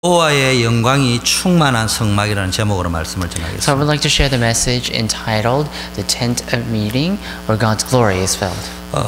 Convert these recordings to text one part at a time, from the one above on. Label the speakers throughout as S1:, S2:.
S1: 여호와의 영광이 충만한 성막이라는 제목으로 말씀을
S2: So I
S1: 전하겠습니다.
S2: would like to share the message entitled The Tent of Meeting, where God's glory is filled.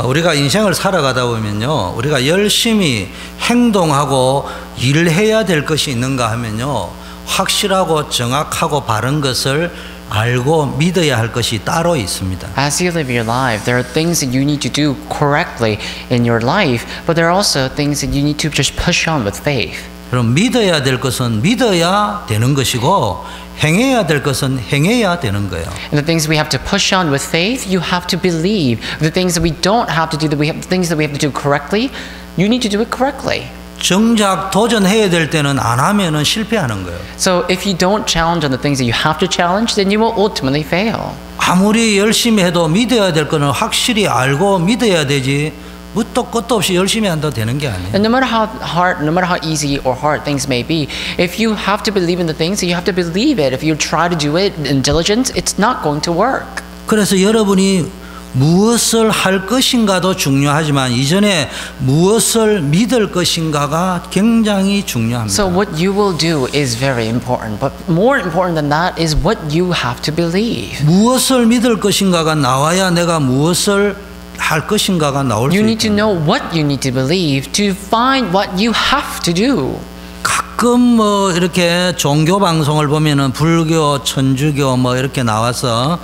S1: 우리가 인생을 살아가다 보면요, 우리가 열심히 행동하고 일해야 될 것이 있는가 하면요, 확실하고 정확하고 바른 것을 알고 믿어야 할 것이 따로 있습니다.
S2: As you live your life, there are things that you need to do correctly in your life, but there are also things that you need to just push on with faith.
S1: 그럼 믿어야 될 것은 믿어야 되는 것이고 행해야 될 것은 행해야 되는 거예요.
S2: And the things we have to push on with faith, you have to believe. The things that we don't have to do, the things that we have to do correctly, you need to do it correctly.
S1: 정작 도전해야 될 때는 안 하면은 실패하는 거예요.
S2: So if you don't challenge on the things that you have to challenge, then you will ultimately fail.
S1: 아무리 열심히 해도 믿어야 될 거는 확실히 알고 믿어야 되지 묻도 끝도 없이 열심히 한다고 되는 게 아니에요.
S2: And no matter how hard, no matter how easy or hard things may be, if you have to believe in the things, you have to believe it. If you try to do it in diligence, it's not going to work.
S1: 그래서 여러분이 무엇을 할 것인가도 중요하지만 이전에 무엇을 믿을 것인가가 굉장히 중요합니다.
S2: So what you will do is very important, but more important than that is what you have to believe.
S1: 무엇을 믿을 것인가가 나와야 내가 무엇을 할 것인가가 나올 수
S2: You need to
S1: 있다.
S2: know what you need to believe to find what you have to do.
S1: 가끔 뭐 이렇게 종교 방송을 보면은 불교, 천주교 뭐 이렇게 나와서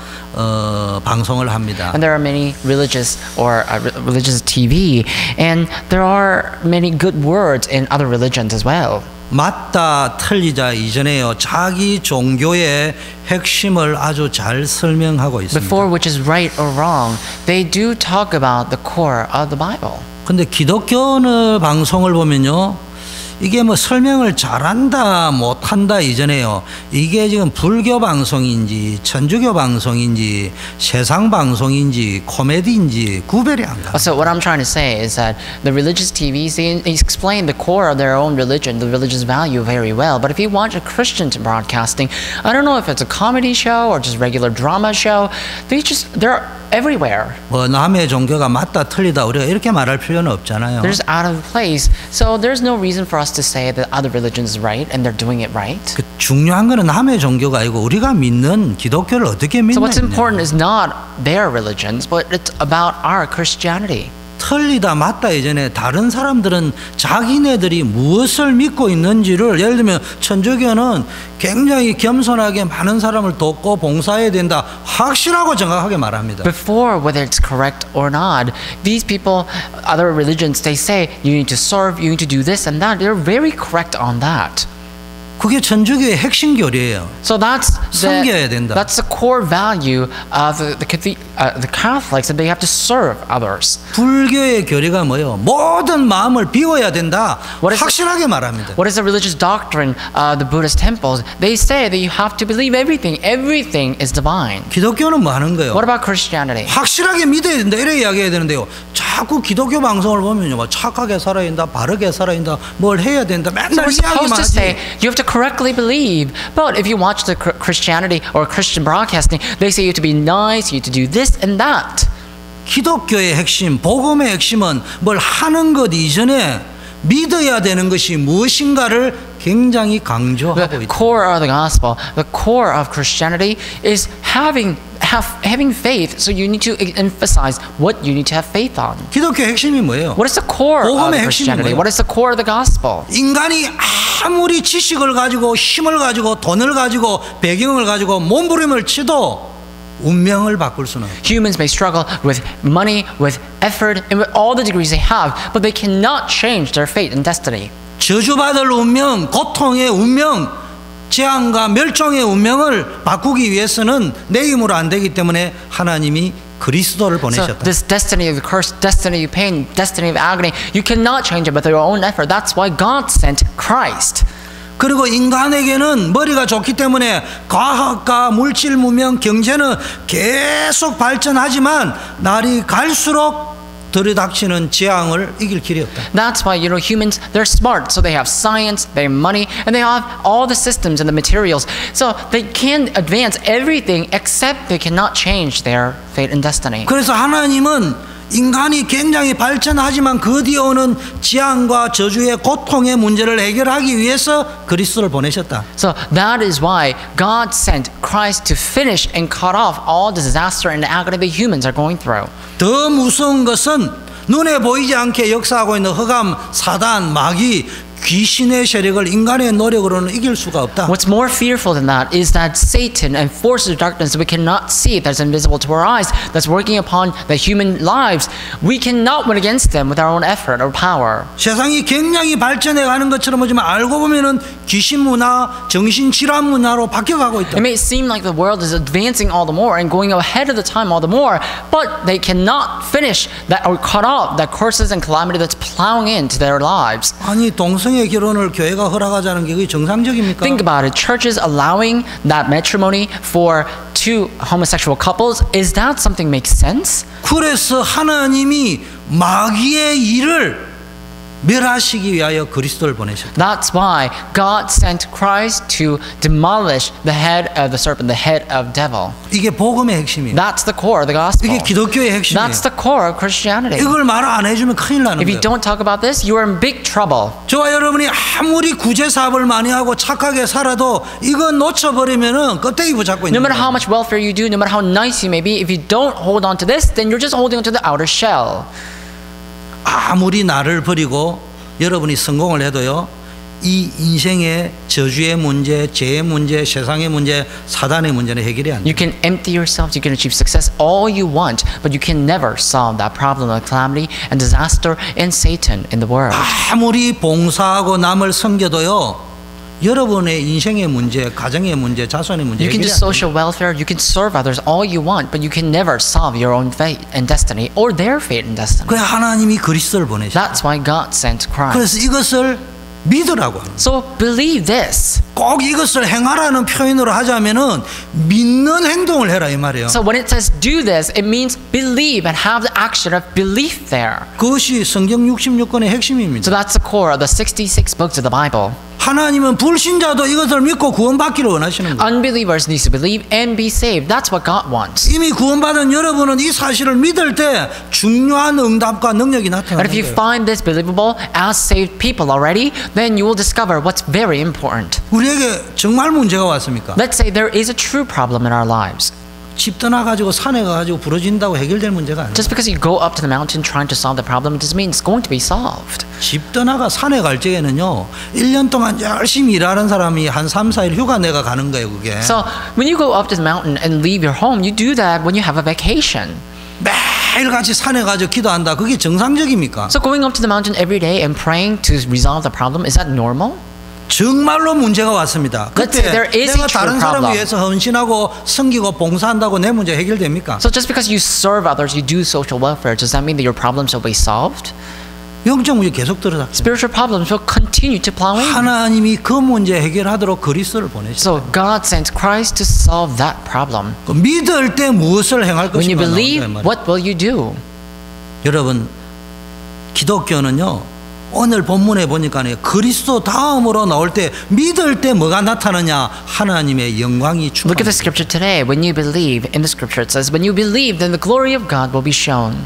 S1: 방송을 합니다.
S2: And there are many religious or religious TV, and there are many good words in other religions as well.
S1: 맞다 틀리자 이전에요 자기 종교의 핵심을 아주 잘 설명하고 있습니다.
S2: Before which is right or wrong, they do talk about the core of the Bible.
S1: 근데 기독교 방송을 보면요 이게 뭐 설명을 잘한다 못한다 이전에요 이게 지금 불교 방송인지 천주교 방송인지 세상 방송인지 코미디인지 구별이 안 가.
S2: So what I'm trying to say is that the religious TVs, they explain the core of their own religion, the religious value very well. But if you watch a Christian broadcasting, I don't know if it's a comedy show or just regular drama show, they're everywhere.
S1: 뭐 남의 종교가 맞다 틀리다 우리가 이렇게 말할 필요는 없잖아요.
S2: They're just out of place. So there's no reason for us to say that other religions is right and they're doing it right.
S1: 그 중요한 거는 남의 종교가 아니고 우리가 믿는 기독교를 어떻게
S2: So what's
S1: 믿느냐.
S2: important is not their religions, but it's about our Christianity.
S1: 틀리다 맞다 이전에 다른 사람들은 자기네들이 무엇을 믿고 있는지를 예를 들면 천주교는 굉장히 겸손하게 많은 사람을 돕고 봉사해야 된다 확실하고 정확하게 말합니다.
S2: Before whether it's correct or not, these people, other religions, they say you need to serve, you need to do this and that. They're very correct on that.
S1: 그게 천주교의 핵심 교리예요.
S2: So that's
S1: 섬겨야 된다.
S2: that's the core value of the Catholics, that they have to serve others.
S1: 불교의 교리가 뭐예요? 모든 마음을 비워야 된다. 확실하게 말합니다.
S2: What is the religious doctrine of the Buddhist temples? They say that you have to believe everything. Everything is divine.
S1: 기독교는 뭐 하는 거예요?
S2: What about Christianity?
S1: 확실하게 믿어야 된다 이렇게 이야기해야 되는데요. 자꾸 기독교 방송을 보면요, 뭐 착하게 살아야 된다, 바르게 살아야 된다, 뭘 해야 된다, 맨날
S2: So we're supposed
S1: 이야기만
S2: to say
S1: 하지.
S2: you have to correctly believe. But if you watch the Christianity or Christian broadcasting, they say you have to be nice, you have to do this and that.
S1: 기독교의 핵심, 복음의 핵심은 뭘 하는 것 이전에 믿어야 되는 것이 무엇인가를 굉장히 강조하고
S2: The
S1: 있다.
S2: core of the gospel, the core of Christianity is having faith. So you need to emphasize what you need to have faith on.
S1: 기독교 핵심이 뭐예요?
S2: What is the core of
S1: 복음의 핵심이
S2: Christianity?
S1: 뭐예요?
S2: What is the core of the gospel?
S1: 인간이 아무리 지식을 가지고 힘을 가지고 돈을 가지고 배경을 가지고 몸부림을 치도 운명을 바꿀 수는 없어요.
S2: Humans may struggle with money, with effort, and with all the degrees they have, but they cannot change their fate and destiny.
S1: 저주받을 운명, 고통의 운명, 재앙과 멸종의 운명을 바꾸기 위해서는 내 힘으로 안 되기 때문에 하나님이 그리스도를
S2: So
S1: 보내셨다.
S2: this destiny of the curse, destiny of pain, destiny of agony, you cannot change it with your own effort. That's why God sent Christ.
S1: 그리고 인간에게는 머리가 좋기 때문에 과학과 물질 문명 경제는 계속 발전하지만 날이 갈수록 들이닥치는 재앙을 이길 길이 없다.
S2: That's why, humans, they're smart. So they have science, they have money, and they have all the systems and the materials. So they can advance everything except they cannot change their fate and destiny.
S1: 그래서 하나님은 인간이 굉장히 발전하지만 그 뒤에 오는 지향과 저주의 고통의 문제를 해결하기 위해서 그리스도를 보내셨다.
S2: So that is why God sent Christ to finish and cut off all the disaster and the agony that humans are going through.
S1: 더 무서운 것은 눈에 보이지 않게 역사하고 있는 흑암, 사단, 마귀, 귀신의 세력을 인간의 노력으로는 이길 수가 없다.
S2: What's more fearful than that is that Satan and forces of darkness that we cannot see, that's invisible to our eyes, that's working upon the human lives, we cannot win against them with our own effort or power.
S1: 세상이 굉장히 발전해 가는 것처럼 보지만 알고 보면은 귀신 문화, 정신 질환 문화로 바뀌어가고 있다.
S2: It may seem like the world is advancing all the more and going ahead of the time all the more, but they cannot finish that or cut off that curses and calamity that's plowing into their lives.
S1: 아니 동성애 결혼을 교회가 허락하자는 게 그게 정상적입니까?
S2: Think about it. Churches allowing that matrimony for two homosexual couples, is that something makes sense?
S1: 그래서 하나님이 마귀의 일을 멸하시기 위하여 그리스도를 보내셨다.
S2: That's why God sent Christ to demolish the head of the serpent, the head of devil.
S1: 이게 복음의 핵심이에요.
S2: That's the core of the gospel.
S1: 이게 기독교의 핵심이에요.
S2: That's the core of Christianity.
S1: 이걸 말 안 해주면 큰일 나는
S2: If you
S1: 거예요.
S2: don't talk about this, you are in big trouble.
S1: 저와 여러분이 아무리 구제 사업을 많이 하고 착하게 살아도 이거 놓쳐버리면은 껍데기 붙잡고
S2: No
S1: 있는
S2: matter how
S1: 거예요.
S2: much welfare you do, no matter how nice you may be, if you don't hold on to this, then you're just holding on to the outer shell.
S1: 아무리 나를 버리고 여러분이 성공을 해도요, 이 인생의 저주의 문제, 죄의 문제, 세상의 문제, 사단의 문제는 해결이 안 돼요.
S2: You can empty yourselves, you can achieve success all you want, but you can never solve that problem of calamity and disaster and Satan in the world.
S1: 아무리 봉사하고 남을 섬겨도요, 여러분의 인생의 문제, 가정의 문제, 자손의 문제
S2: You can do
S1: 해결이 안 돼요.
S2: social welfare, you can serve others all you want, but you can never solve your own fate and destiny or their fate and destiny.
S1: 그래 하나님이 그리스도를 보내셨어요.
S2: That's why God sent Christ.
S1: 그래서 이것을 믿으라고 합니다.
S2: So believe this.
S1: 꼭 이것을 행하라는 표현으로 하자면은 믿는 행동을 해라 이 말이에요.
S2: So when it says do this, it means believe and have the action of belief there.
S1: 그것이 성경 66권의 핵심입니다.
S2: So that's the core of the 66 books of the Bible.
S1: 하나님은 불신자도 이것을 믿고 구원받기를 원하시는 거예요.
S2: Unbelievers need to believe and be saved. That's what God wants.
S1: 이미 구원받은 여러분은 이 사실을 믿을 때 중요한 응답과 능력이
S2: And
S1: 나타나는
S2: if you
S1: 거예요.
S2: find this believable as saved people already, then you will discover what's very important.
S1: 우리에게 정말 문제가 왔습니까?
S2: Let's say there is a true problem in our lives.
S1: 집 떠나가지고 산에 가가지고 부러진다고 해결될 문제가 아니에요.
S2: Just because you go up to the mountain trying to solve the problem, it doesn't mean it's going to be solved.
S1: 집 떠나가 산에 갈 적에는요 1년 동안 열심히 일하는 사람이 한 3, 4일 휴가 내가 가는 거예요 그게.
S2: So when you go up to the mountain and leave your home, you do that when you have a vacation.
S1: 매일 같이 산에 가서 기도한다. 그게 정상적입니까?
S2: So going up to the mountain every day and praying to resolve the problem, is that normal?
S1: 정말로 문제가 왔습니다.
S2: Let's say there is
S1: 내가
S2: a true
S1: 다른 사람을
S2: problem.
S1: 위해서 헌신하고 섬기고 봉사한다고 내 문제 해결됩니까?
S2: So just because you serve others, you do social welfare, does that mean that your problems will be solved?
S1: 영적 문제 계속 들어다.
S2: Spiritual problems will continue to plow in.
S1: 하나님이 그 문제 해결하도록 그리스도를 보내셨어요.
S2: So God sent Christ to solve that problem.
S1: 그 믿을 때 무엇을 행할
S2: When you
S1: 것인가
S2: believe,
S1: 나온다 이 말이에요.
S2: what will you do?
S1: 여러분 기독교는요 오늘 본문에 보니까 그리스도 다음으로 나올 때 믿을 때 뭐가 나타나냐 하나님의 영광이
S2: Look at
S1: 충만합니다.
S2: the scripture today. When you believe, in the scripture it says, when you believe, then the glory of God will be shown.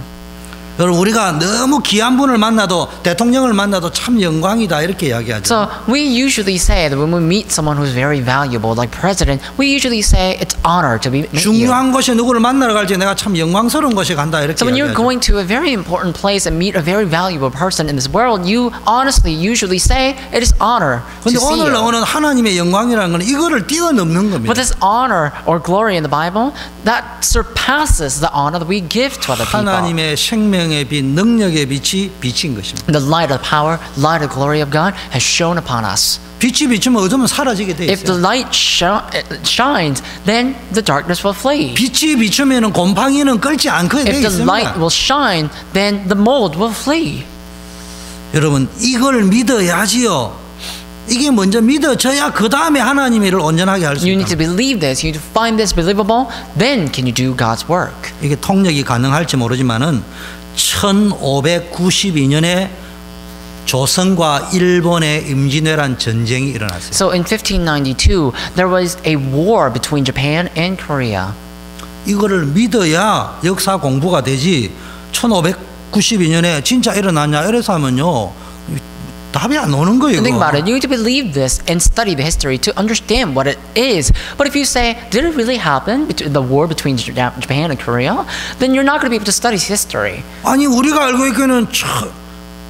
S1: 여러분 우리가 너무 귀한 분을 만나도 대통령을 만나도 참 영광이다 이렇게 이야기하죠.
S2: So we usually say that when we meet someone who's very valuable, like president, we usually say it's honor to meet you.
S1: 중요한 곳에 누구를 만나러 갈 때 내가 참 영광스러운 곳에 간다 이렇게
S2: So when you're
S1: 이야기하죠.
S2: going to a very important place and meet a very valuable person in this world, you honestly usually say it is honor to
S1: 근데
S2: see
S1: 오늘
S2: you.
S1: 나오는 하나님의 영광이라는 건 이거를 뛰어넘는 겁니다.
S2: But this honor or glory in the Bible, that surpasses the honor that we give to other people.
S1: 하나님의 생명의 빛, 능력의 빛이 비친 것입니다.
S2: The light of power, light of glory of God has shone upon us.
S1: 빛이 비추면 어둠은 사라지게 돼
S2: If the
S1: 있어요.
S2: light shines, then the darkness will flee.
S1: 빛이 비추면은 곰팡이는 끓지 않게 돼
S2: If the light
S1: 있습니다.
S2: will shine, then the mold will flee.
S1: 여러분 이걸 믿어야지요. 이게 먼저 믿어져야 그 다음에 하나님의 일을 온전하게 할 수
S2: You
S1: 있다.
S2: need to believe this. You need to find this believable. Then can you do God's work.
S1: 이게 통역이 가능할지 모르지만은 1592년에 조선과 일본의 임진왜란 전쟁이 일어났어요.
S2: So in 1592, there was a war between Japan and Korea.
S1: 이거를 믿어야 역사 공부가 되지 1592년에 진짜 일어났냐 이래서 하면요 답이 안 오는 거예요.
S2: Think about it. You need to believe this and study the history to understand what it is. But if you say, did it really happen? The war between Japan and Korea? Then you're not going to be able to study history.
S1: 아니 우리가 알고 있기는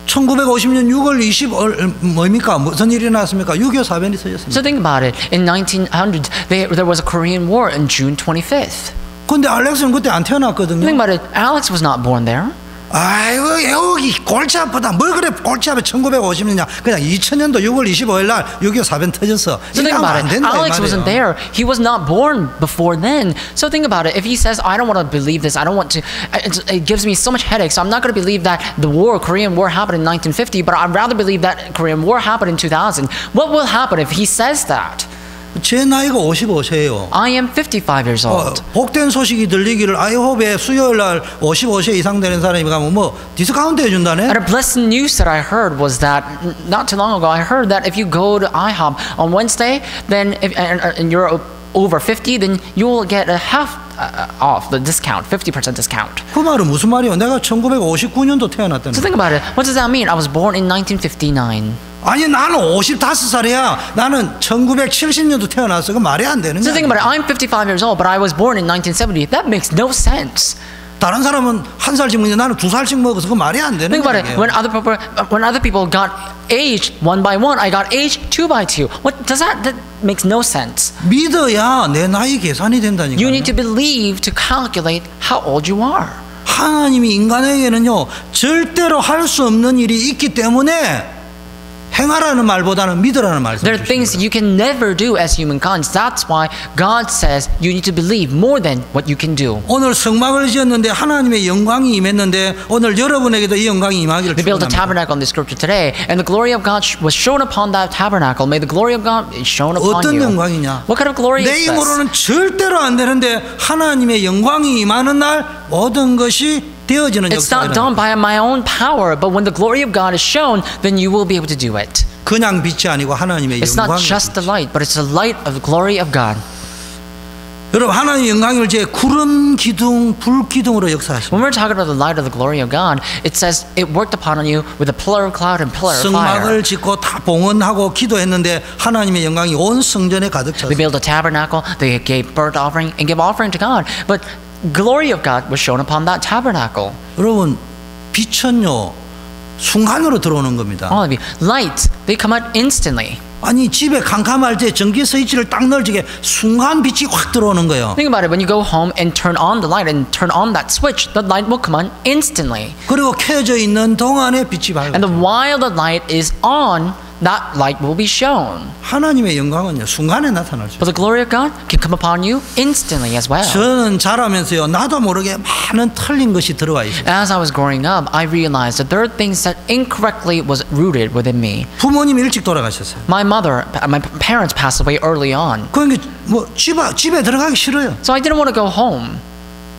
S1: 1950년 6월 20일 뭡니까? 무슨 일이 났습니까? 6.25 사변이 터졌습니다.
S2: So think about it. In 1900, there was a Korean War on June 25th.
S1: 근데 알렉스는 그때 안 태어났거든요.
S2: Think about it. Alex was not born there.
S1: 아이고 여기 골치 아프다. 뭘 그래 골치 아파 1950년이냐. 그냥 2000년도 6월 25일 날 6.25 사변 터졌어.
S2: So think about it. Alex wasn't there. He was not born before then. So think about it. If he says, I don't want to believe this, I don't want to, it gives me so much headache, so I'm not going to believe that the war, Korean War happened in 1950, but I'd rather believe that Korean War happened in 2000. What will happen if he says that?
S1: 제 나이가 55세예요.
S2: I am 55 years old.
S1: 복된 소식이 들리기를 아이홉에 수요일 날 55세 이상 되는 사람이 가면 뭐 디스카운트 해준다네.
S2: And a blessed news that I heard was that not too long ago I heard that if you go to IHOP on Wednesday, then and you're over 50, then you will get a half off the discount, 50% discount.
S1: 그 말은 무슨 말이에요? 내가 1959년도 태어났다는.
S2: So think about it. What does that mean? I was born in 1959.
S1: 아니 나는 55살이야. 나는 1970년도 태어났어. 그 말이 안 되는
S2: So
S1: 거야.
S2: think about it. I'm 55 years old, but I was born in 1970. That makes no sense.
S1: 다른 사람은 한 살씩 먹는데 나는 두 살씩 먹어서 그 말이 안 되는
S2: Think about
S1: 거예요.
S2: it. When other people got aged one by one, I got aged two by two. What does that? That makes no sense.
S1: 믿어야 내 나이 계산이 된다니까요.
S2: You need to believe to calculate how old you are.
S1: 하나님이 인간에게는요 절대로 할 수 없는 일이 있기 때문에 행하라는 말보다는 믿으라는 말씀.
S2: There are things you can never do as humankind. That's why God says you need to believe more than what you can do.
S1: 오늘 성막을 지었는데 하나님의 영광이 임했는데 오늘 여러분에게도 이 영광이 임하기를
S2: We built a
S1: 축원합니다.
S2: tabernacle in the scripture today, and the glory of God was shown upon that tabernacle. May the glory of God be shown upon
S1: 어떤
S2: you.
S1: 영광이냐?
S2: What kind of glory
S1: 내
S2: is this?
S1: 힘으로는 절대로 안 되는데 하나님의 영광이 임하는 날 모든 것이 되어지는
S2: It's not
S1: 역사가
S2: done by my own power, but when the glory of God is shown, then you will be able to do it.
S1: 그냥 빛이 아니고 하나님의
S2: It's not
S1: 영광이.
S2: just the light, but it's the light of the glory of God.
S1: 여러분 하나님의 영광을 제 구름 기둥, 불 기둥으로 역사하십니다.
S2: When we're talking about the light of the glory of God, it says it worked upon you with a pillar of cloud and pillar of fire.
S1: 성막을 짓고 다 봉헌하고 기도했는데 하나님의 영광이 온 성전에 가득
S2: They
S1: 찼어요.
S2: built a tabernacle, they gave burnt offering and gave offering to God. But glory of God was shown upon that tabernacle.
S1: 여러분 빛은요 순간으로 들어오는 겁니다.
S2: All of you, light, they come out instantly.
S1: 아니 집에 캄캄할 때 전기 스위치를 딱 널지게 순간 빛이 확 들어오는 거예요.
S2: Think about it. When you go home and turn on the light and turn on that switch, the light will come on instantly.
S1: 그리고 켜져 있는 동안에 빛이 밝아요.
S2: And while the light is on, that light will be shown.
S1: 하나님의 영광은요 순간에 나타날 수 있어요.
S2: But the glory of God can come upon you instantly as well.
S1: 저는 자라면서요 나도 모르게 많은 틀린 것이 들어와 있어요.
S2: As I was growing up, I realized that there are things that incorrectly was rooted within me.
S1: 부모님 일찍 돌아가셨어요.
S2: My parents passed away early on.
S1: 그러니까 뭐 집에 들어가기 싫어요.
S2: So I didn't want to go home.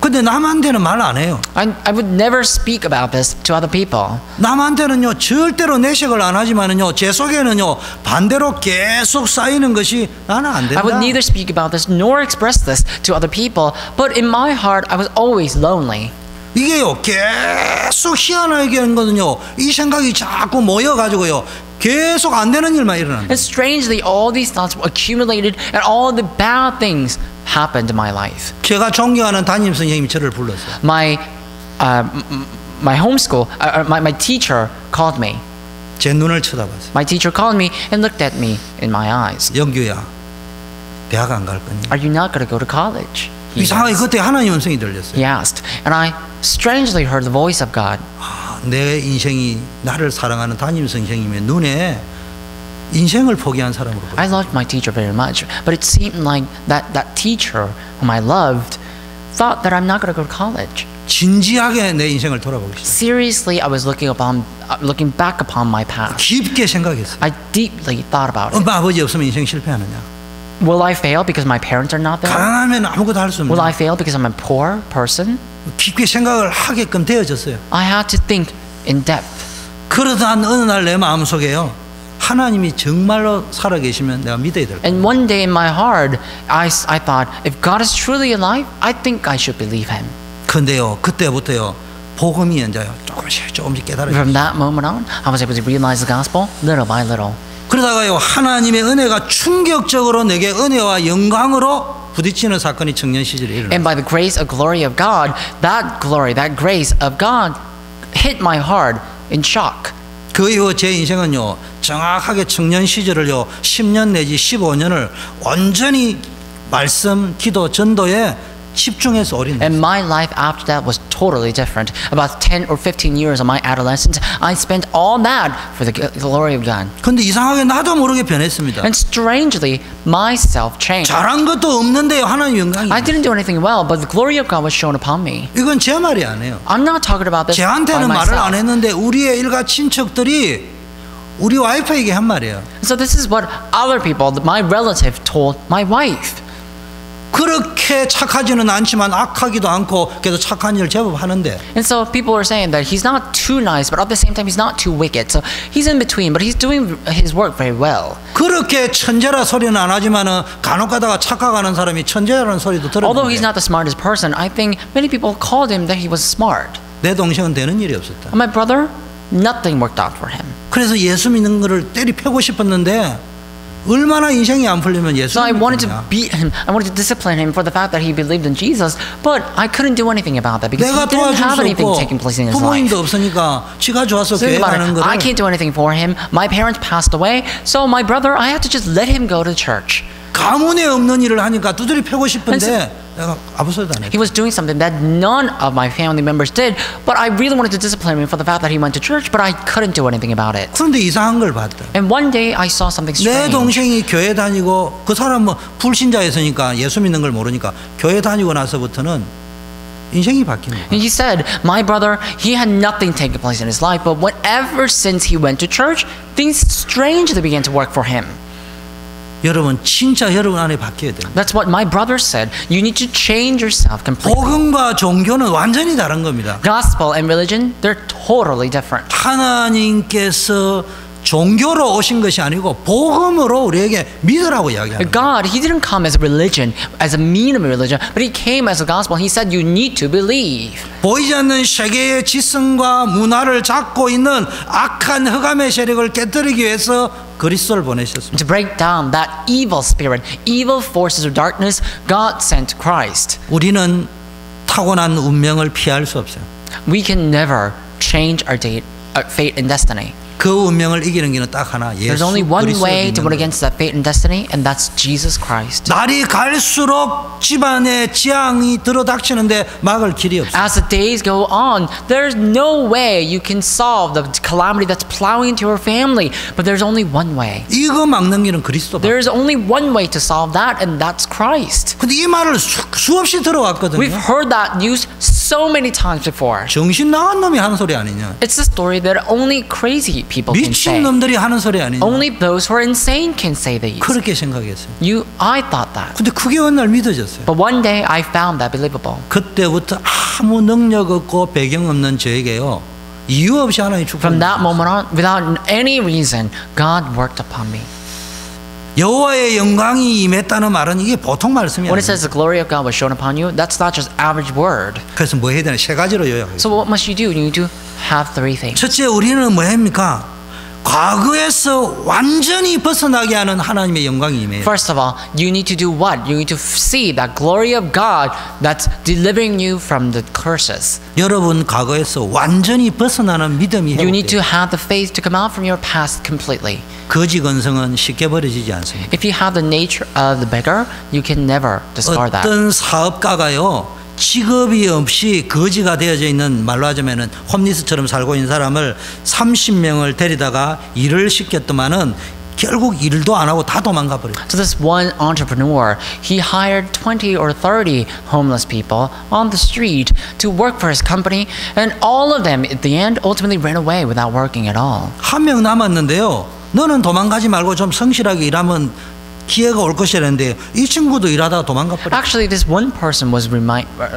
S1: 근데 남한테는 말 안 해요.
S2: I would never speak about this to other people.
S1: 남한테는요 절대로 내색을 안 하지만은요 제 속에는요 반대로 계속 쌓이는 것이 나는 안 된다.
S2: I would neither speak about this nor express this to other people, but in my heart I was always lonely.
S1: 이게요 계속 희한하게 하는 거는요 이 생각이 자꾸 모여가지고요 계속 안 되는 일만 일어난다.
S2: And strangely, all these thoughts were accumulated, and all the bad things happened in my life.
S1: 제가 존경하는 담임 선생님이 저를 불렀어요.
S2: My homeschool, my teacher called me.
S1: 제 눈을 쳐다봤어요.
S2: My teacher called me and looked at me in my eyes.
S1: 영규야, 대학 안 갈 거니?
S2: Are you not going to go to college?
S1: 이상하게 그때 하나님 음성이 들렸어요.
S2: He asked, and I strangely heard the voice of God.
S1: 내 인생이 나를 사랑하는 담임 선생님의 눈에 인생을 포기한 사람으로 보여요.
S2: I loved my teacher very much, but it seemed like that teacher whom I loved thought that I'm not going to go to college.
S1: 진지하게 내 인생을 돌아보기 시작했어요.
S2: Seriously, I was looking back upon my past.
S1: 깊게 생각했어요.
S2: I deeply thought about it.
S1: 엄마 아버지 없으면 인생 실패하느냐?
S2: Will I fail because my parents are not there?
S1: 가난하면 아무것도 할 수
S2: Will I
S1: 없느냐?
S2: fail because I'm a poor person?
S1: 깊게 생각을 하게끔 되어졌어요.
S2: I had to think in depth.
S1: 그러던 어느 날 내 마음속에요 하나님이 정말로 살아계시면 내가 믿어야 될 거야.
S2: And one day in my heart, I thought, if God is truly alive, I think I should believe Him.
S1: 근데요 그때부터요 복음이 이제 조금씩 깨달아요.
S2: From that moment on, I was able to realize the gospel little by little.
S1: 그러다가요 하나님의 은혜가 충격적으로 내게 은혜와 영광으로 부딪히는 사건이 청년 시절에 일어났어요.
S2: And by the grace or glory of God, that glory, that grace of God hit my heart in shock.
S1: 그 이후 제 인생은요 정확하게 청년 시절을요 10년 내지 15년을 완전히 말씀, 기도, 전도에 집중해서 올인했어요.
S2: And my life after that was totally different. About 10 or 15 years of my adolescence, I spent all that for the glory of God.
S1: 근데 이상하게 나도 모르게 변했습니다.
S2: And strangely, myself changed.
S1: 잘한 것도 없는데요 하나님 영광이.
S2: I didn't do anything well, but the glory of God was shown upon me.
S1: 이건 제 말이 아니에요.
S2: I'm not talking about this by
S1: 제한테는 말을 안
S2: myself.
S1: 했는데 우리의 일가 친척들이 우리 와이프에게 한 말이에요.
S2: So this is what other people, my relative, told my wife.
S1: 그렇게 착하지는 않지만 악하기도 않고 그래도 착한 일을 제법 하는데
S2: And so people are saying that he's not too nice, but at the same time he's not too wicked. So he's in between, but he's doing his work very well.
S1: 그렇게 천재라 소리는 안 하지만은 간혹 가다가 착각하는 사람이 천재라는 소리도
S2: Although he's
S1: 들었는데
S2: not the smartest person, I think many people called him that he was smart.
S1: 내 동생은 되는 일이 없었다.
S2: And my brother, nothing worked out for him.
S1: 그래서 예수 믿는 거를 때리 패고 싶었는데 얼마나 인생이 안 풀리면 예수
S2: So I wanted to
S1: 믿느냐.
S2: beat him. I wanted to discipline him for the fact that he believed in Jesus, but I couldn't do anything about that because he
S1: 내가
S2: didn't
S1: 도와줄
S2: have
S1: 수
S2: anything
S1: 없고
S2: taking place in his life.
S1: 부모님도 없으니까 지가 좋아서
S2: So
S1: 교회
S2: think about
S1: 가는
S2: it. I
S1: 거를
S2: can't do anything for him. My parents passed away, so my brother, I had to just let him go to church.
S1: 가문에 없는 일을 하니까 두드리 패고 싶은데 내가 아무 소리도 안
S2: He
S1: 했어.
S2: was doing something that none of my family members did, but I really wanted to discipline him for the fact that he went to church, but I couldn't do anything about it.
S1: 그런데 이상한 걸 봤다.
S2: And one day I saw something
S1: 내
S2: strange.
S1: 동생이 교회 다니고 그 사람 뭐 불신자였으니까 예수 믿는 걸 모르니까 교회 다니고 나서부터는 인생이 바뀌는 거야.
S2: And he said, my brother, he had nothing taking place in his life, but whenever since he went to church, things strangely began to work for him.
S1: 여러분 진짜 여러분 안에 바뀌어야 돼요.
S2: That's what my brother said. You need to change yourself completely.
S1: 복음과 종교는 완전히 다른 겁니다.
S2: Gospel and religion, they're totally different.
S1: 하나님께서 종교로 오신 것이 아니고 복음으로 우리에게 믿으라고 이야기하는 거예요.
S2: God, he didn't come as a religion, as a mean of a religion, but he came as a gospel. He said you need to believe.
S1: 보이지 않는 세계의 지성과 문화를 잡고 있는 악한 흑암의 세력을 깨뜨리기 위해서 그리스도를 보내셨습니다.
S2: To break down that evil spirit, evil forces of darkness, God sent Christ.
S1: 우리는 타고난 운명을 피할 수 없어요.
S2: We can never change our fate and destiny.
S1: 그 운명을 이기는 길은 딱 하나, 예수
S2: There's only one
S1: 그리스도를
S2: way to
S1: 믿는
S2: win
S1: 거예요.
S2: against that fate and destiny, and that's Jesus Christ.
S1: 날이 갈수록 집안에 재앙이 들어닥치는데 막을 길이 없어요.
S2: As the days go on, there's no way you can solve the calamity that's plowing into your family, but there's only one way.
S1: 이거 막는 길은 그리스도밖에.
S2: There's only one way to solve that, and that's Christ.
S1: 근데 이 말을 수없이 들어왔거든요.
S2: We've heard that news so many times before.
S1: 정신 나간 놈이 하는 소리 아니냐.
S2: It's a story that only crazy people can say.
S1: 미친 놈들이 하는 소리 아니냐.
S2: Only those who are insane can say these.
S1: 그렇게 생각했어요.
S2: I thought that.
S1: 근데 그게 어느 날 믿어졌어요.
S2: But one day I found that believable.
S1: 그때부터 아무 능력 없고 배경 없는 저에게요, 이유 없이 하나님
S2: From that
S1: 축복을
S2: moment on, without any reason, God worked upon me.
S1: 여호와의 영광이 임했다는 말은 이게 보통 말씀이
S2: When
S1: 아니에요.
S2: it says the glory of God was shown upon you, that's not just average word.
S1: 그래서 뭐 해야 되나? 세 가지로 요약해요.
S2: So what must you do? You need to have three things.
S1: 첫째, 우리는 뭐 합니까? 과거에서 완전히 벗어나게 하는 하나님의 영광이 임해요.
S2: First of all, you need to do what? You need to see that glory of God that's delivering you from the curses.
S1: 여러분 과거에서 완전히 벗어나는 믿음이
S2: You need to
S1: 회복돼요.
S2: have the faith to come out from your past completely.
S1: 거지 건성은 쉽게 버려지지 않습니다.
S2: If you have the nature of the beggar, you can never discard that.
S1: 어떤 사업가가요, 직업이 없이 거지가 되어져 있는, 말로 하자면은 홈리스처럼 살고 있는 사람을 30명을 데리다가 일을 시켰더만은 결국 일도 안 하고 다 도망가 버려요.
S2: So this one entrepreneur, he hired 20 or 30 homeless people on the street to work for his company, and all of them at the end ultimately ran away without working at all.
S1: 한 명 남았는데요, 너는 도망가지 말고 좀 성실하게 일하면 기회가 올 것이라는데 이 친구도 일하다가 도망가 버렸어요.
S2: Actually, this one person was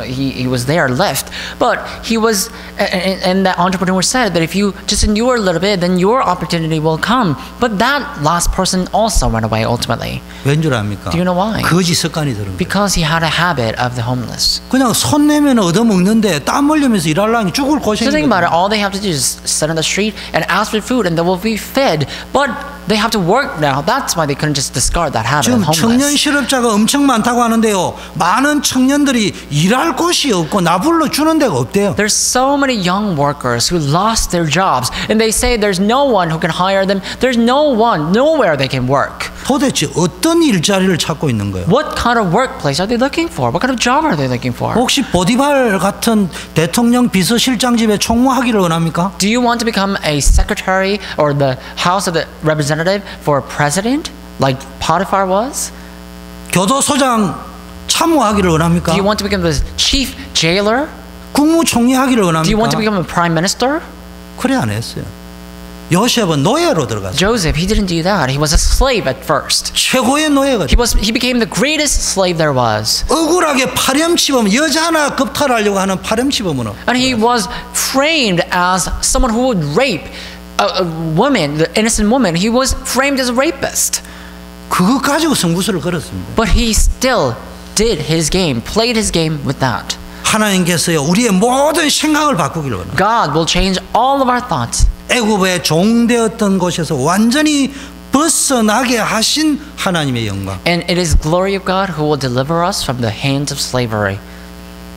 S2: he was there left, but he was, and that entrepreneur said that if you just endure a little bit, then your opportunity will come. But that last person also went away ultimately.
S1: 왠 줄 압니까?
S2: Do you know why?
S1: 거지 습관이 들은 거예요.
S2: Because he had a habit of the homeless.
S1: 그냥 손 내면 얻어먹는데 땀 흘리면서 일하려니 죽을
S2: So think about
S1: 고생이거든요.
S2: it. All they have to do is sit on the street and ask for food, and they will be fed. But they have to work now. That's why they couldn't just discard that habit of
S1: 지금 청년
S2: homeless.
S1: 실업자가 엄청 많다고 하는데요. 많은 청년들이 일할 곳이 없고 나불러 주는 데가 없대요.
S2: There's so many young workers who lost their jobs, and they say there's no one who can hire them. There's nowhere they can work.
S1: 도대체 어떤 일자리를 찾고 있는 거예요?
S2: What kind of workplace are they looking for? What kind of job are they looking for?
S1: 혹시 보디발 같은 대통령 비서실장 집에 총무하기를 원합니까?
S2: Do you want to become a secretary or the House of the Representative for a president, like Potiphar was?
S1: 교도소장 참모하기를 원합니까?
S2: Do you want to become the chief jailer?
S1: 국무총리하기를
S2: Do you want
S1: 원합니까?
S2: to become a prime minister?
S1: 그래 안 했어요. 요셉은 노예로 들어갔어요.
S2: Joseph, he didn't do that. He was a slave at first.
S1: 최고의 노예가 됐어요.
S2: He became the greatest slave there was.
S1: 억울하게 파렴치범 여자 하나 겁탈하려고 하는 파렴치범으로
S2: And he was framed as someone who would rape a woman, the innocent woman. He was framed as a rapist.
S1: 그거 가지고 승부수를 걸었습니다.
S2: But he still did his game, played his game with that.
S1: 하나님께서요 우리의 모든 생각을 바꾸기를 원합니다.
S2: God will change all of our thoughts.
S1: 애굽의 종되었던 곳에서 완전히 벗어나게 하신 하나님의 영광.
S2: And it is glory of God who will deliver us from the hands of slavery.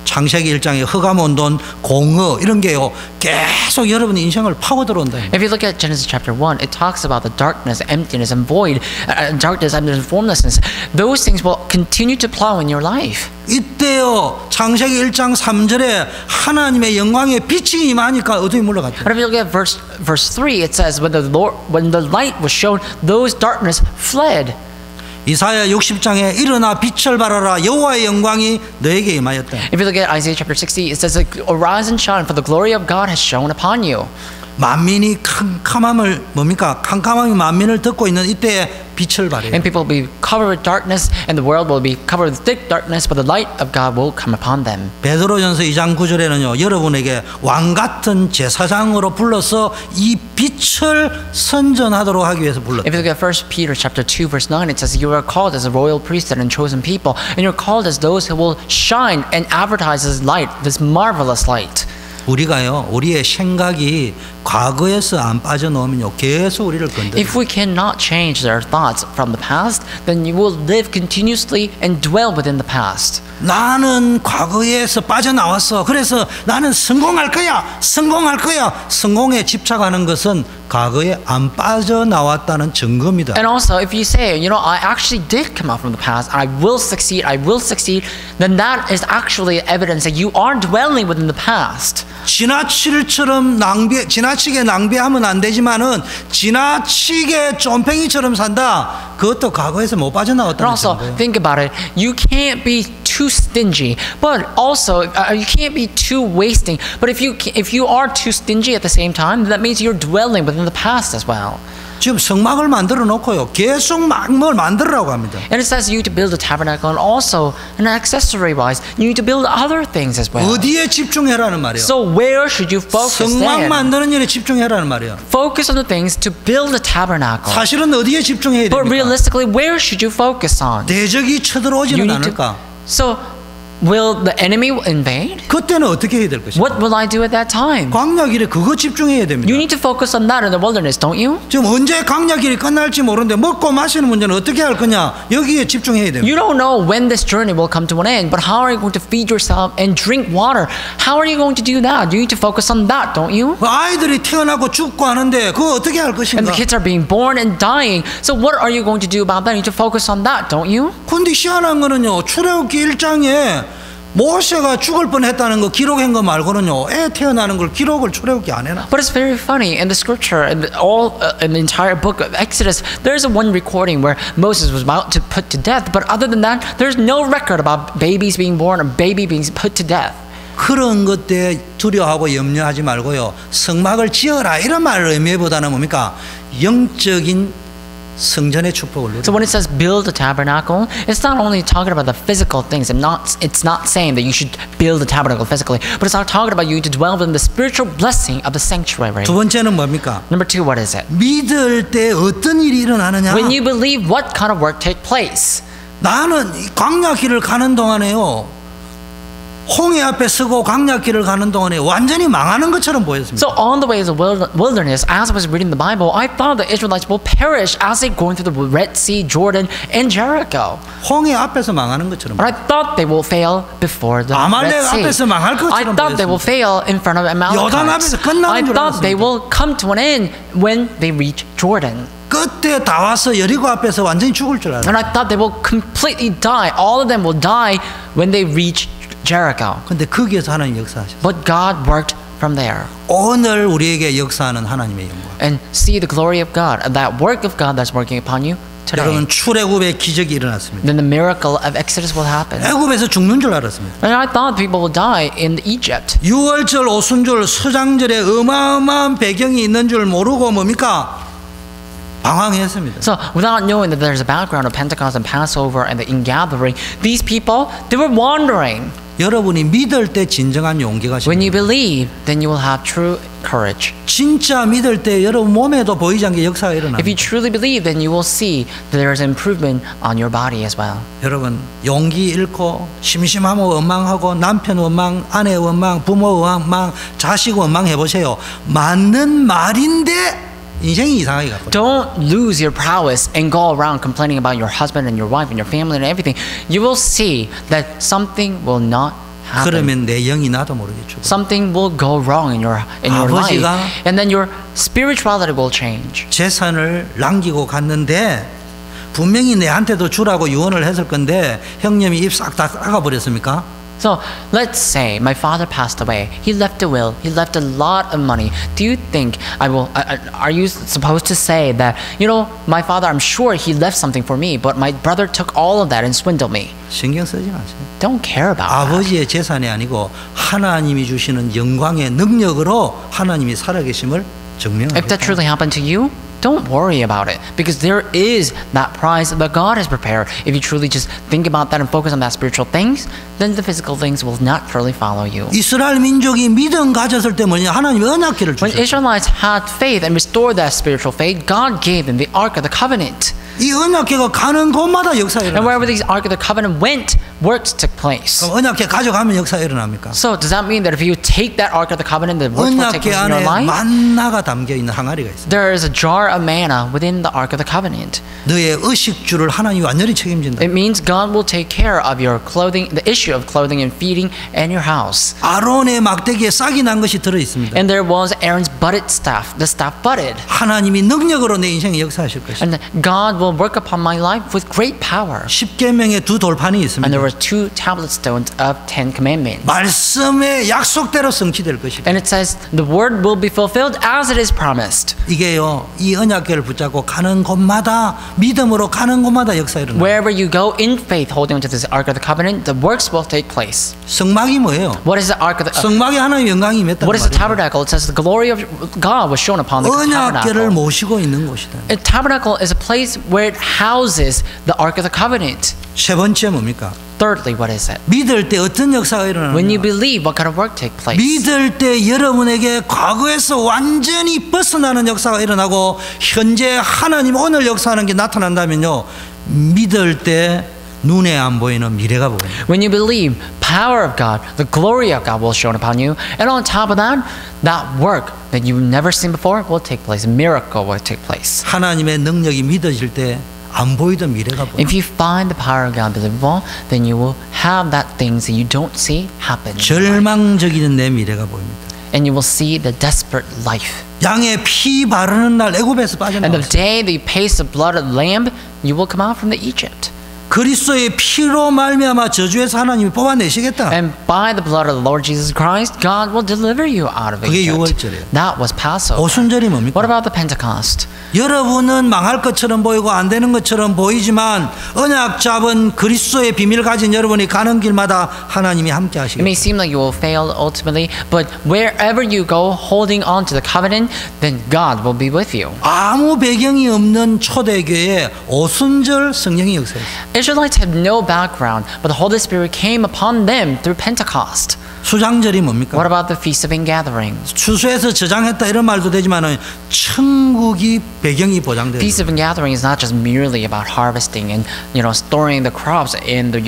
S1: 창세기 1장에 흑암온돈 공허 이런 게요 계속 여러분의 인생을 파고 들어온다.
S2: If you look at Genesis chapter 1, it talks about the darkness, emptiness, and void, darkness, emptiness, and formlessness. Those things will continue to plow in your life.
S1: 이때요 창세기 1장 3절에 하나님의 영광의 빛이 임하니까 어둠이 물러갔다.
S2: But if you look at verse 3, it says, when the light was shown, those darkness fled.
S1: 이사야 60장에 일어나 빛을 발하라 여호와의 영광이 너에게 임하였다.
S2: If you look at Isaiah chapter 60, it says, arise and shine, for the glory of God has shone upon you.
S1: 만민이 캄캄함을 뭡니까? 캄캄함이 만민을 덮고 있는 이때에 빛을 발해요.
S2: And people will be covered with darkness, and the world will be covered with thick darkness, but the light of God will come upon them.
S1: 베드로전서 2장 9절에는요 여러분에게 왕 같은 제사장으로 불러서 이 빛을 선전하도록 하기 위해서 불렀다.
S2: If you look at 1 Peter chapter 2 verse 9, it says you are called as a royal priesthood and chosen people, and you're called as those who will shine and advertise this light, this marvelous light.
S1: 우리가요 우리의 생각이 과거에서 안 빠져나오면요 계속 우리를 건드려요.
S2: If we cannot change our thoughts from the past, then you will live continuously and dwell within the past.
S1: 나는 과거에서 빠져나왔어. 그래서 나는 성공할 거야. 성공에 집착하는 것은 과거에 안 빠져나왔다는 증거입니다.
S2: And also, if you say, I actually did come out from the past, I will succeed, then that is actually evidence that you are dwelling within the past.
S1: 지나치게 낭비하면 안 되지만은 지나치게 쫌팽이처럼 산다. 그것도 과거에서 못
S2: And
S1: 빠져나왔다는
S2: also,
S1: 증거예요.
S2: think about it. You can't be too stingy, but also you can't be too wasting. But if you are too stingy at the same time, that means you're dwelling within the past as well.
S1: 지금 성막을 만들어 놓고요 계속 막 뭘 만들으라고 합니다.
S2: And it says you need to build a tabernacle, and also, and accessory-wise, you need to build other things as well.
S1: 어디에 집중해라는 말이에요.
S2: So where should you focus
S1: 성막
S2: then?
S1: 만드는 일에 집중해라는 말이에요.
S2: Focus on the things to build a tabernacle.
S1: 사실은 어디에 집중해야
S2: But
S1: 됩니까?
S2: realistically, where should you focus on?
S1: 대적이 쳐들어오지는 않을까?
S2: So, will the enemy invade?
S1: 그때는 어떻게 해야 될 것인가?
S2: What will I do at that time?
S1: 광야길에 그거 집중해야 됩니다.
S2: You need to focus on that in the wilderness, don't you?
S1: 지금 언제 광야길이 끝날지 모르는데 먹고 마시는 문제는 어떻게 할 거냐? 여기에 집중해야 됩니다.
S2: You don't know when this journey will come to an end, but how are you going to feed yourself and drink water? How are you going to do that? You need to focus on that, don't you?
S1: 아이들이 태어나고 죽고 하는데 그거 어떻게 할
S2: And
S1: 것인가?
S2: the kids are being born and dying. So what are you going to do about that? You need to focus on that, don't you?
S1: 근데 희한한 거는요. 출애굽기 1장에 모세가 죽을 뻔했다는 거 기록한 거 말고는요. 애 태어나는 걸 기록을 출애굽기 안 해놔.
S2: But it's very funny in the scripture and in the entire book of Exodus. There's a one recording where Moses was about to put to death, but other than that, there's no record about babies being born or baby being put to death.
S1: 그런 것에 두려워하고 염려하지 말고요. 성막을 지어라 이런 말을 의미보다는 뭡니까? 영적인 성전의 축복을 누려.
S2: So when it says build a tabernacle, it's not only talking about the physical things, and it's not saying that you should build a tabernacle physically, but it's not talking about you to dwell in the spiritual blessing of the sanctuary.
S1: 두 번째는 뭡니까?
S2: Number two, what is it?
S1: 믿을 때 어떤 일이 일어나느냐?
S2: When you believe, what kind of work take place?
S1: 나는 이 광야길을 가는 동안에요. 홍해 앞에 서고 광야길을 가는 동안에 완전히 망하는 것처럼 보였습니다.
S2: So on the way of the wilderness, as I was reading the Bible, I thought the Israelites will perish as they going through the Red Sea, Jordan, and Jericho.
S1: 홍해 앞에서 망하는 것처럼.
S2: But I thought they will fail before the
S1: 아말렉
S2: Red Sea.
S1: 앞에서 망할
S2: I
S1: 것처럼
S2: thought they will
S1: 보였습니다.
S2: fail in front of
S1: 요단
S2: Amalekites.
S1: 앞에서 끝나는
S2: I
S1: 줄
S2: thought they
S1: 알았습니다.
S2: will come to an end when they reach Jordan.
S1: 끝에 다 와서 여리고 앞에서 완전히 죽을 줄 알았어요.
S2: And I thought they will completely die. All of them will die when they reach Jericho.
S1: 근데 거기에서 하나님 역사하셨어요.
S2: But God worked from there.
S1: 오늘 우리에게 역사하는 하나님의 영광.
S2: And see the glory of God, that work of God that's working upon you today.
S1: 여러분 출애굽의 기적이 일어났습니다.
S2: Then the miracle of Exodus will happen.
S1: 애굽에서 죽는 줄 알았습니다.
S2: And I thought people would die in Egypt.
S1: 유월절, 오순절, 수장절에 어마어마한 배경이 있는 줄 모르고 뭡니까? 방황했습니다.
S2: So without knowing that there's a background of Pentecost and Passover and the ingathering, these people, they were wandering.
S1: 여러분이 믿을 때 진정한 용기가
S2: When you
S1: 생깁니다.
S2: believe, then you will have true courage.
S1: 진짜 믿을 때 여러분 몸에도 보이지 않게 역사가
S2: If
S1: 일어납니다.
S2: you truly believe, then you will see that there is improvement on your body as well.
S1: 여러분 용기 잃고 심심하고 원망하고 남편 원망, 아내 원망, 부모 원망, 자식 원망 해보세요. 맞는 말인데 인생이 이상하게 가거든요.
S2: Don't lose your prowess and go around complaining about your husband and your wife and your family and everything. You will see that something will not happen.
S1: 그러면 내 영이 나도 모르게 죽어.
S2: Something will go wrong in your life.
S1: 아버지가
S2: And then your spirituality will change.
S1: 재산을 남기고 갔는데 분명히 내한테도 주라고 유언을 했을 건데 형님이 입 싹 다 닦아버렸습니까?
S2: So let's say my father passed away. He left a will. He left a lot of money. Do you think I will? Are you supposed to say that, you know, my father? I'm sure he left something for me, but my brother took all of that and swindled me.
S1: 신경 쓰지 마세요.
S2: Don't care about that.
S1: 아버지의 재산이 아니고 하나님이 주시는 영광의 능력으로 하나님이 살아계심을
S2: If that
S1: 증명합니다.
S2: truly happened to you, don't worry about it, because there is that prize that God has prepared. If you truly just think about that and focus on that spiritual things, then the physical things will naturally follow you.
S1: 이스라엘 민족이 믿음 가졌을 때 뭐냐? 하나님이 언약궤를
S2: When
S1: 주셨어요.
S2: Israelites had faith and restored that spiritual faith, God gave them the Ark of the Covenant.
S1: 이 언약궤가 가는 곳마다 역사가
S2: And
S1: 일어나요.
S2: wherever the Ark of the Covenant went, works took place.
S1: 그럼 언약궤 가져가면 역사가 일어납니까?
S2: So does that mean that if you take that Ark of the Covenant, the works will take
S1: 언약궤
S2: place in your
S1: 안에
S2: life?
S1: 만나가 담겨 있는 항아리가 있어요.
S2: There is a jar of manna within the Ark of the Covenant.
S1: 너의 의식주를 하나님이 완전히 책임진다.
S2: It means God will take care of your clothing, the issue of clothing and feeding, and your house.
S1: 아론의 막대기에 싹이 난 것이 들어 있습니다.
S2: And there was Aaron's budded staff. The staff budded.
S1: 하나님이 능력으로 내 인생에 역사하실 것이다.
S2: And God will work upon my life with great power.
S1: 10계명의 두 돌판이
S2: And there
S1: 있습니다.
S2: were 2 tablet stones of 10 commandments.
S1: 말씀의 약속대로 성취될 것이다.
S2: And it says the word will be fulfilled as it is promised.
S1: 이게요, 이 언약궤를 붙잡고 가는 곳마다 믿음으로 가는 곳마다 역사 일어나.
S2: Wherever you go in faith, holding onto this Ark of the Covenant, the works will take place.
S1: 성막이 뭐예요?
S2: What is the Ark of the?
S1: 성막에 하나님의 영광이 임했단
S2: What is the
S1: 말이에요.
S2: tabernacle? It says the glory of God was shown upon the
S1: 언약궤를
S2: tabernacle.
S1: 모시고 있는 곳이다.
S2: A tabernacle is a place where it houses the Ark of the Covenant.
S1: 세 번째 뭡니까?
S2: Thirdly, what is it?
S1: 믿을 때 어떤 역사가
S2: When you
S1: 일어나느냐?
S2: believe, what kind of work take place?
S1: 믿을 때 여러분에게 과거에서 완전히 벗어나는 역사가 일어나고 현재 하나님 오늘 역사하는 게 나타난다면요, 믿을 때 눈에 안 보이는 미래가 보입니다.
S2: When you believe, power of God, the glory of God will shown upon you, and on top of that, that work that you've never seen before will take place. A miracle will take place.
S1: 하나님의 능력이 믿어질 때 안 보이던 미래가 보입니다.
S2: If you find the power of God believable, then you will have that things that you don't see happen.
S1: 절망적인 내 미래가 보입니다.
S2: And you will see the desperate life.
S1: 양의 피 바르는 날 애굽에서
S2: And the
S1: 빠져나왔어요.
S2: day that you taste the blood of the lamb, you will come out from the Egypt.
S1: 그리스도의 피로 말미암아 저주에서 하나님이 뽑아내시겠다.
S2: And by the blood of the Lord Jesus Christ, God will deliver you out of
S1: 그게
S2: Egypt.
S1: 유월절이에요.
S2: That was Passover.
S1: 오순절이 뭡니까?
S2: What about the Pentecost?
S1: 여러분은 망할 것처럼 보이고 안 되는 것처럼 보이지만 언약 잡은 그리스도의 비밀 가진 여러분이 가는 길마다 하나님이 함께
S2: It may
S1: 하시겠다.
S2: seem like you will fail ultimately, but wherever you go holding on to the covenant, then God will be with you.
S1: 아무 배경이 없는 초대교회 오순절 성령의 역사였어요.
S2: Israelites had no background, but the Holy Spirit came upon them through Pentecost.
S1: 수장절이 뭡니까?
S2: What about the Feast of Ingatherings?
S1: 추수해서 저장했다 이런 말도 되지만은 천국이 배경이 보장돼요.
S2: Feast of Ingathering is not just merely about harvesting and storing the crops in the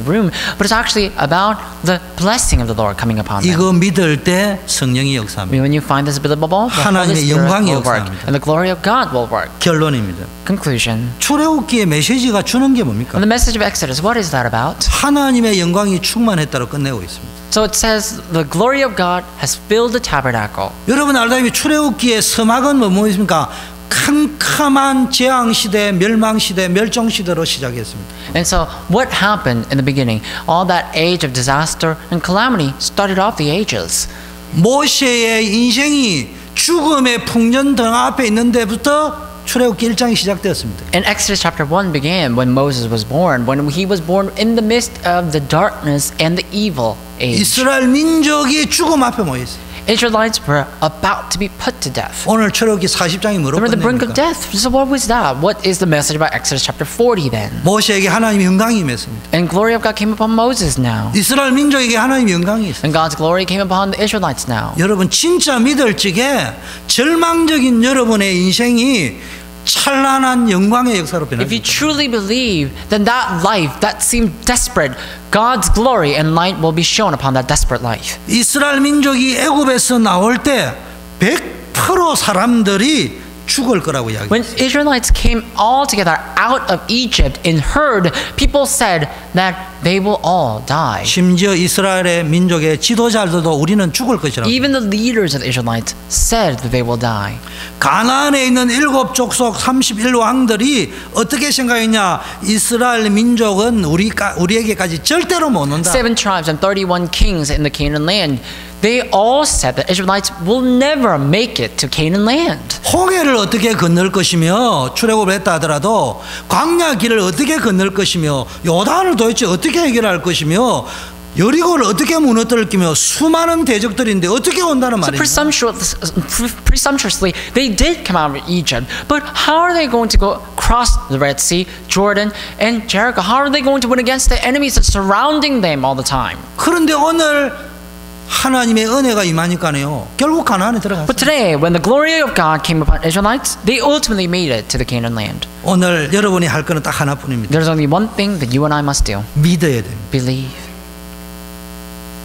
S2: room, but it's actually about the blessing of the Lord coming upon them.
S1: 이거 믿을 때 성령이 역사합니다.
S2: When you find this believable, the Holy
S1: 하나님의
S2: Spirit
S1: 영광이
S2: will work,
S1: 역사합니다.
S2: and the glory of God will work.
S1: 결론입니다.
S2: Conclusion.
S1: 출애굽기의 메시지가 주는 게 뭡니까?
S2: And the message of Exodus, what is that about?
S1: 하나님의 영광이 충만했다로 끝내고 있습니다.
S2: So it says the glory of God has filled the tabernacle.
S1: 여러분 알다시피 출애굽기의 서막은 뭐 있습니까? 캄캄한 재앙 시대, 멸망 시대, 멸종 시대로 시작했습니다.
S2: And so what happened in the beginning? All that age of disaster and calamity started off the ages.
S1: 모세의 인생이 죽음의 풍년등 앞에 있는 데부터 출애굽기 1장이 시작되었습니다.
S2: And Exodus chapter 1 began when Moses was born, when he was born in the midst of the darkness and the evil age.
S1: 이스라엘 민족이 죽음 앞에 모여 있어요.
S2: Israelites were about to be put to death.
S1: 오늘 출애굽기 40장이
S2: They
S1: 뭐로
S2: were at the brink of
S1: 끝냅니까?
S2: death. So what was that? What is the message about Exodus chapter 40 then?
S1: 모세에게 하나님의 영광이 임했습니다.
S2: And glory of God came upon Moses now.
S1: 이스라엘 민족에게 하나님의 영광이 있어요.
S2: And God's glory came upon the Israelites now.
S1: 여러분 진짜 믿을 적에 절망적인 여러분의 인생이 찬란한 영광의 역사로
S2: If you
S1: 변합니다.
S2: truly believe, then that life that seemed desperate, God's glory and light will be shown upon that desperate life.
S1: 이스라엘 민족이 애굽에서 나올 때 100% 사람들이 죽을 거라고 이야기해요.
S2: When Israelites came all together out of Egypt in herd, people said that they will all die.
S1: 심지어 이스라엘의 민족의 지도자들도 우리는 죽을 것이라고.
S2: Even the leaders of the Israelites said that they will die.
S1: 가나안에 있는 7 족속 31왕들이 어떻게 생각했냐? 이스라엘 민족은 우리에게까지 절대로 못 온다.
S2: 7 tribes and 31 kings in the Canaan land, they all said that Israelites will never make it to Canaan land.
S1: 홍해를 어떻게 건널 것이며 출애굽을 했다 하더라도 광야 길을 어떻게 건널 것이며 요단을 도대체 어떻게 해결할 것이며 여리고를 어떻게 무너뜨릴 거며 수많은 대적들인데 어떻게 온다는
S2: So
S1: 말이에요.
S2: presumptuously, they did come out of Egypt. But how are they going to go across the Red Sea, Jordan, and Jericho? How are they going to win against the enemies that's surrounding them all the time?
S1: 그런데 오늘 하나님의 은혜가 임하니까요. 결국 가나안에 들어갔어요.
S2: But today, when the glory of God came upon Israelites, they ultimately made it to the Canaan land.
S1: 오늘 여러분이 할 거는 딱 하나뿐입니다.
S2: There's only one thing that you and I must do.
S1: 믿어야 됩니다.
S2: Believe.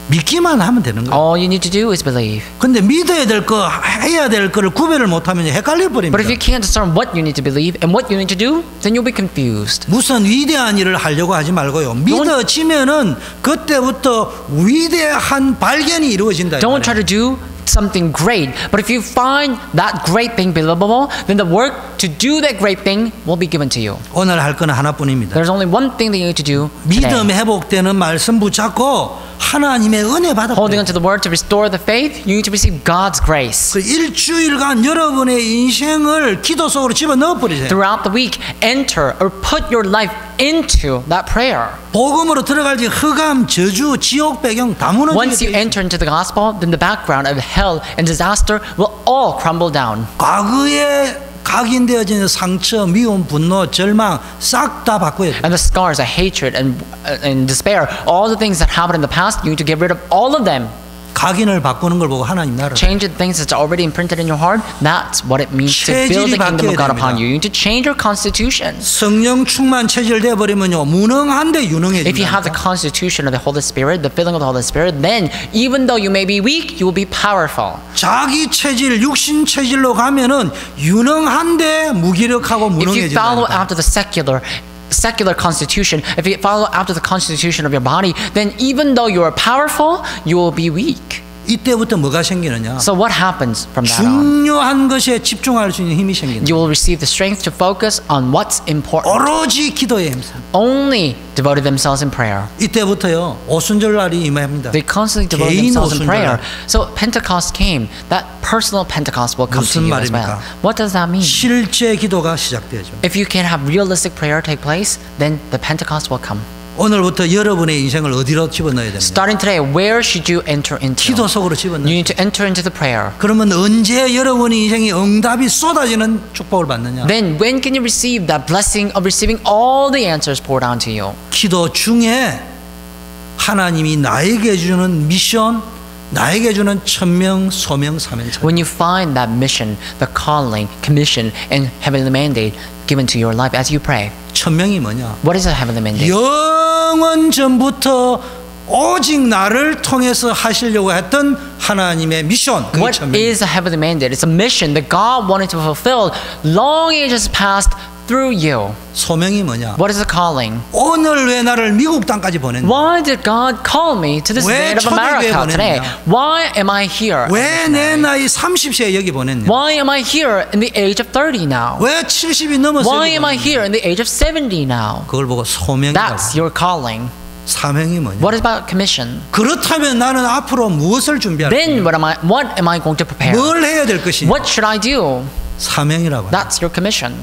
S1: 믿기만 하면 되는 거예요.
S2: All you need to do is believe.
S1: 근데 믿어야 될 거, 해야 될 거를 구별을 못하면 헷갈려 버립니다.
S2: But if you can't discern what you need to believe and what you need to do, then you'll be confused.
S1: 무슨 위대한 일을 하려고 하지 말고요. 믿어지면은 그때부터 위대한 발견이 이루어진다.
S2: Don't try to do something great. But if you find that great thing believable, then the work to do that great thing will be given to you.
S1: 오늘 할 거는 하나뿐입니다.
S2: There's only one thing that you need to do
S1: 믿음
S2: today.
S1: 회복되는 말씀 붙잡고 하나님의 은혜 받아.
S2: Holding on to the word to restore the faith, you need to receive God's grace.
S1: 그 일주일간 여러분의 인생을 기도 속으로 집어 넣어 버리세요.
S2: Throughout the week, enter or put your life into that prayer.
S1: 복음으로 들어갈지 흑암, 저주, 지옥 배경 다 무너지게
S2: Once you
S1: 돼 있어요.
S2: enter into the gospel, then the background of hell and disaster will all crumble down.
S1: 과거에 각인되어진 상처, 미움, 분노, 절망 싹 다 바꿔야 돼요.
S2: And the scars of hatred and despair, all the things that happened in the past, you need to get rid of all of them.
S1: 각인을 바꾸는 걸 보고 하나님 나라.
S2: Change the things that's already imprinted in your heart. That's what it means to build the kingdom of God upon you. You need to change your constitution.
S1: 성령 충만 체질돼 버리면요 무능한데
S2: If you have the
S1: 유능해진다.
S2: constitution of the Holy Spirit, the filling of the Holy Spirit, then even though you may be weak, you will be powerful.
S1: 자기 체질, 육신 체질로 가면은 유능한데 무기력하고
S2: If you follow
S1: 무능해진다.
S2: after the secular constitution, if you follow after the constitution of your body, then even though you are powerful, you will be weak.
S1: 이때부터 뭐가 생기느냐?
S2: So what happens from that on?
S1: 중요한 것에 집중할 수 있는 힘이 생긴다.
S2: You will receive the strength to focus on what's important.
S1: 오로지 기도에 힘써.
S2: Only devoted themselves in prayer.
S1: 이때부터요 오순절 날이 임합니다.
S2: They constantly devote
S1: 개인
S2: themselves in prayer.
S1: 오순절.
S2: So Pentecost came. That personal Pentecost will come to
S1: 무슨
S2: you as well.
S1: 말입니까?
S2: What does that mean?
S1: 실제 기도가 시작되죠.
S2: If you can have realistic prayer take place, then the Pentecost will come.
S1: 오늘부터 여러분의 인생을 어디로 집어넣어야 됩니까?
S2: Starting today, where should you enter into?
S1: 기도 속으로
S2: You
S1: 집어넣어야
S2: need to enter into the prayer.
S1: 그러면 언제 여러분의 인생이 응답이 쏟아지는 축복을 받느냐?
S2: Then when can you receive that blessing of receiving all the answers poured onto you?
S1: 기도 중에 하나님이 나에게 주는 미션, 나에게 주는 천명, 소명, 사명 찾
S2: When you find that mission, the calling, commission, and heavenly mandate given to your life as you pray.
S1: 천명이 뭐냐?
S2: What is a heavenly mandate?
S1: 영원 전부터 오직 나를 통해서 하시려고 했던 하나님의 미션. 그게
S2: What
S1: 천명.
S2: is a heavenly mandate? It's a mission that God wanted to fulfill long ages past through you.
S1: 소명이 뭐냐?
S2: What is the calling?
S1: 오늘 왜 나를 미국 땅까지 보냈냐?
S2: Why did God call me to this
S1: 왜
S2: land of America
S1: 초대교회
S2: today?
S1: 보냈냐?
S2: Why am I here?
S1: 왜 내 나이 30세에 여기 보냈냐?
S2: Why am I here in the age of 30 now?
S1: 왜 70이 넘어서
S2: Why
S1: 여기
S2: am I
S1: 보냈냐?
S2: here in the age of 70 now?
S1: 그걸 보고 소명이라고.
S2: That's your calling.
S1: 사명이 뭐냐?
S2: What is about commission?
S1: 그렇다면 나는 앞으로 무엇을 준비할 거냐?
S2: Then what am I going to prepare?
S1: 뭘 해야 될 것이냐?
S2: What should I do?
S1: 사명이라고.
S2: That's your commission.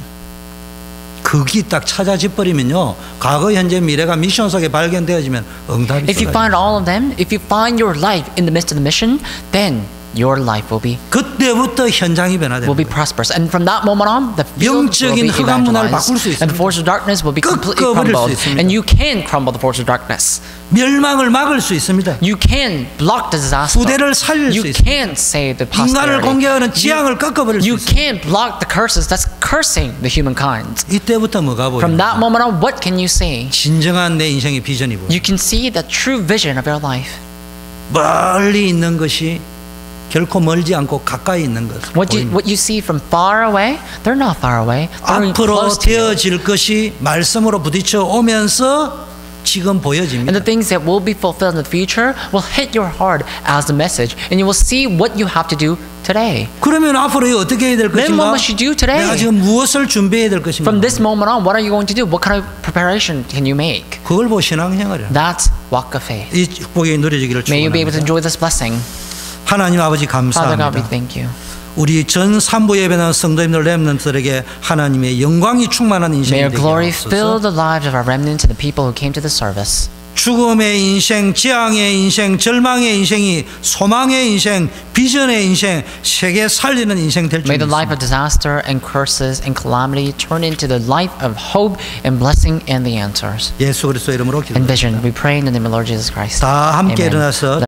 S1: 거기 딱 찾아집버리면요 과거 현재 미래가 미션 속에 발견되어지면 응답이
S2: If you
S1: 쏟아져요.
S2: find all of them, if you find your life in the midst of the mission, then your life will be
S1: 그때부터 현장이 변화되는
S2: will be
S1: 거예요.
S2: prosperous. And from that moment on, the field will
S1: 영적인
S2: be
S1: 흑암 문화를
S2: evangelized,
S1: 바꿀 수
S2: and the force of darkness will be completely
S1: 꺾어버릴 수
S2: crumbled.
S1: 있습니다.
S2: And you can crumble the force of darkness.
S1: 멸망을 막을 수 있습니다.
S2: You can block the disaster.
S1: 후대를 살릴 수
S2: You
S1: 있습니다.
S2: can save the
S1: 인간을
S2: posterity.
S1: 공격하는 지향을 꺾어버릴 수
S2: You
S1: 있습니다.
S2: can block the curses that's cursing the humankind.
S1: 이때부터 뭐가
S2: From that
S1: 보여요?
S2: moment on, what can you see?
S1: 진정한 내 인생의 비전이 보여요.
S2: You can see the true vision of your life.
S1: 멀리 있는 것이 결코 멀지 않고 가까이 있는 것.
S2: What you see from far away, they're not far away. They're
S1: 앞으로
S2: close to you.
S1: 되어질 것이 말씀으로 부딪혀 오면서 지금
S2: And
S1: 보여집니다.
S2: the things that will be fulfilled in the future will hit your heart as the message, and you will see what you have to do today.
S1: 그러면 앞으로 이거 어떻게 해야 될
S2: Then
S1: 것인가?
S2: what must you do today?
S1: 내가 지금 무엇을 준비해야 될 것인가?
S2: From this moment on, what are you going to do? What kind of preparation can you make?
S1: 그걸 보고 신앙생활이야.
S2: That's walk of faith.
S1: 이 축복이 누려지기를
S2: May you be able to
S1: 축원합니다.
S2: enjoy this blessing.
S1: 하나님 아버지
S2: Father God, we
S1: 감사합니다.
S2: thank you.
S1: 우리 전 3부 예배나 성도님들 렘넌트들에게 하나님의 영광이 충만한 인생이
S2: May your
S1: 되게
S2: glory fill
S1: 하옵소서.
S2: the lives of our remnants and the people who came to the service.
S1: 죽음의 인생, 재앙의 인생, 절망의 인생이 소망의 인생, 비전의 인생, 세계 살리는 인생 될 줄
S2: May the life
S1: 믿습니다.
S2: of disaster and curses and calamity turn into the life of hope and blessing and the answers.
S1: 예수 그리스도 이름으로
S2: And
S1: 기도합니다.
S2: vision, we pray in the name of Lord Jesus Christ.
S1: 다 함께
S2: Amen.
S1: 일어나서